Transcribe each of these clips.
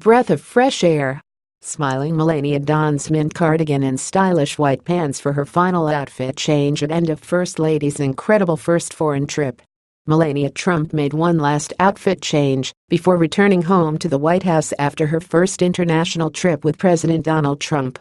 breath of fresh air. Smiling, Melania dons mint cardigan and stylish white pants for her final outfit change at end of First Lady's incredible first foreign trip. Melania Trump made one last outfit change before returning home to the White House after her first international trip with President Donald Trump.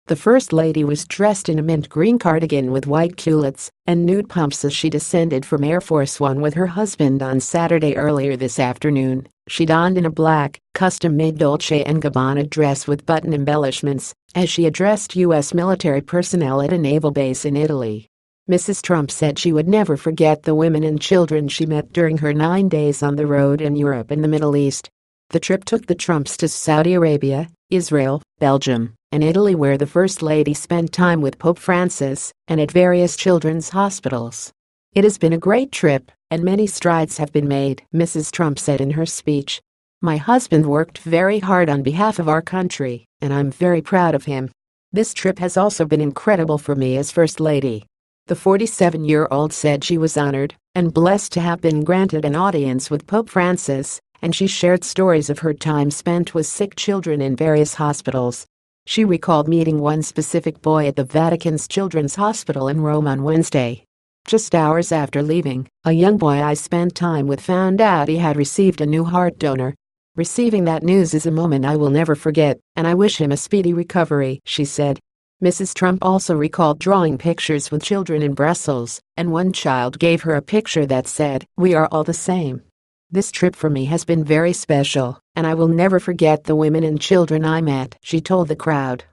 The First Lady was dressed in a mint green cardigan with white culottes and nude pumps as she descended from Air Force One with her husband on Saturday. Earlier this afternoon, she donned in a black, custom-made Dolce & Gabbana dress with button embellishments as she addressed U.S. military personnel at a naval base in Italy. Mrs. Trump said she would never forget the women and children she met during her 9 days on the road in Europe and the Middle East. The trip took the Trumps to Saudi Arabia, Israel, Belgium, and Italy, where the First Lady spent time with Pope Francis and at various children's hospitals. "It has been a great trip, and many strides have been made," Mrs. Trump said in her speech. "My husband worked very hard on behalf of our country, and I'm very proud of him. This trip has also been incredible for me as First Lady." The 47-year-old said she was honored and blessed to have been granted an audience with Pope Francis, and she shared stories of her time spent with sick children in various hospitals. She recalled meeting one specific boy at the Vatican's Children's Hospital in Rome on Wednesday. "Just hours after leaving, a young boy I spent time with found out he had received a new heart donor. Receiving that news is a moment I will never forget, and I wish him a speedy recovery," she said. Mrs. Trump also recalled drawing pictures with children in Brussels, and one child gave her a picture that said, "We are all the same. This trip for me has been very special, and I will never forget the women and children I met," she told the crowd.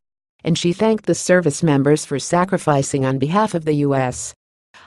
And she thanked the service members for sacrificing on behalf of the U.S.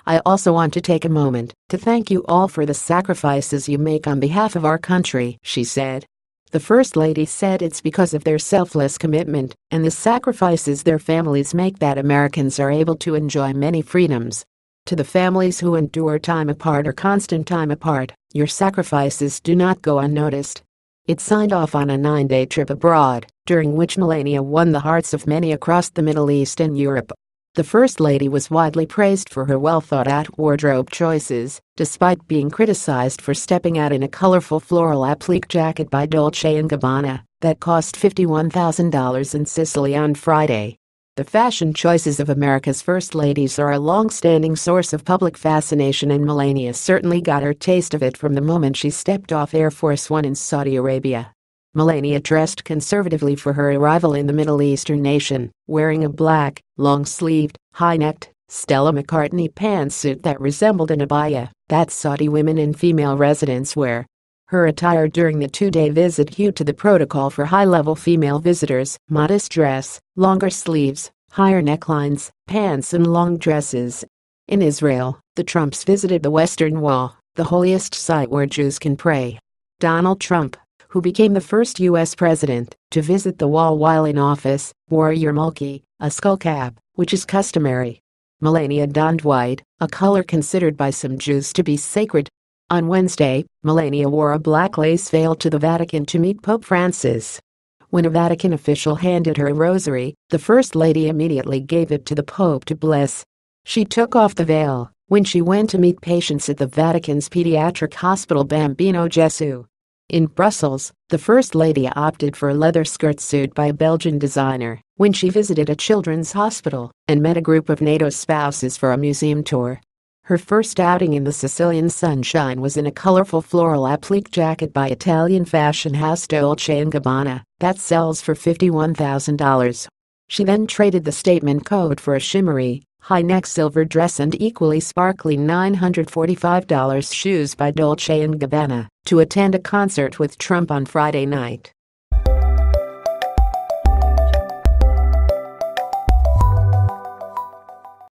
"I also want to take a moment to thank you all for the sacrifices you make on behalf of our country," she said. The First Lady said it's because of their selfless commitment and the sacrifices their families make that Americans are able to enjoy many freedoms. "To the families who endure time apart or constant time apart, your sacrifices do not go unnoticed." It signed off on a 9-day trip abroad, during which Melania won the hearts of many across the Middle East and Europe. The First Lady was widely praised for her well-thought-out wardrobe choices, despite being criticized for stepping out in a colorful floral applique jacket by Dolce & Gabbana that cost $51,000 in Sicily on Friday. The fashion choices of America's First Ladies are a long-standing source of public fascination, and Melania certainly got her taste of it from the moment she stepped off Air Force One in Saudi Arabia. Melania dressed conservatively for her arrival in the Middle Eastern nation, wearing a black, long-sleeved, high-necked, Stella McCartney pantsuit that resembled an abaya that Saudi women and female residents wear. Her attire during the 2-day visit hewed to the protocol for high-level female visitors: modest dress, longer sleeves, higher necklines, pants and long dresses. In Israel, the Trumps visited the Western Wall, the holiest site where Jews can pray. Donald Trump, who became the first U.S. president to visit the wall while in office, wore a yarmulke, a skull cap, which is customary. Melania donned white, a color considered by some Jews to be sacred. On Wednesday, Melania wore a black lace veil to the Vatican to meet Pope Francis. When a Vatican official handed her a rosary, the First Lady immediately gave it to the Pope to bless. She took off the veil when she went to meet patients at the Vatican's pediatric hospital Bambino Gesù. In Brussels, the First Lady opted for a leather skirt suit by a Belgian designer when she visited a children's hospital and met a group of NATO spouses for a museum tour. Her first outing in the Sicilian sunshine was in a colorful floral applique jacket by Italian fashion house Dolce & Gabbana that sells for $51,000. She then traded the statement coat for a shimmery, high-neck silver dress and equally sparkly $945 shoes by Dolce & Gabbana to attend a concert with Trump on Friday night.